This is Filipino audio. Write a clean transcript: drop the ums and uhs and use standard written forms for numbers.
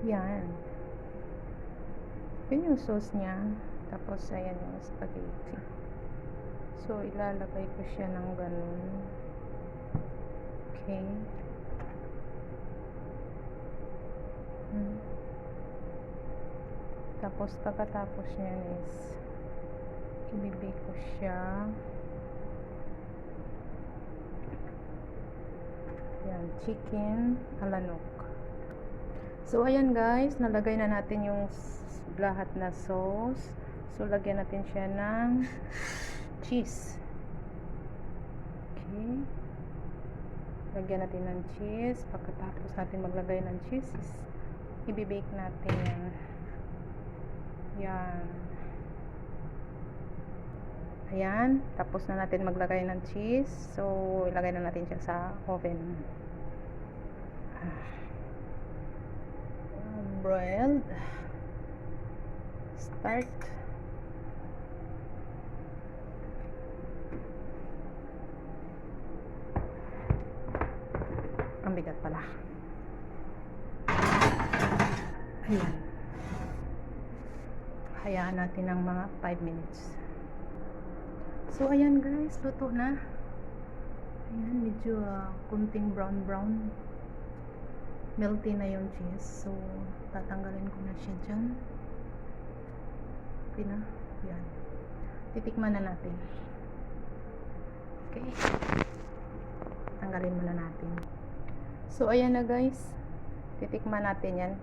Yan. Yun yung sauce niya. Tapos, ayan yung spaghetti. So, ilalagay ko siya ng ganun. Okay. Tapos, pagkatapos niyan is ibibake ko siya. Yan, chicken alanok. So, ayan guys, nalagay na natin yung lahat na sauce. So, lagyan natin siya ng cheese. Okay. Lagyan natin ng cheese. Pagkatapos natin maglagay ng cheese, ibibake natin yan. Yan. Ayan. Tapos na natin maglagay ng cheese. So, ilagay na natin siya sa oven. Broiled. Start. Ang bigat pala. Ayan. Hayaan natin ng mga 5 minutes. So, ayan guys, luto na. Ayan, medyo kunting brown. Melty na yung cheese. So, tatanggalin ko na siya dyan. Okay na. Ayan. Titikman na natin. Okay. Tanggalin muna natin. So, ayan na guys. Titikman natin yan.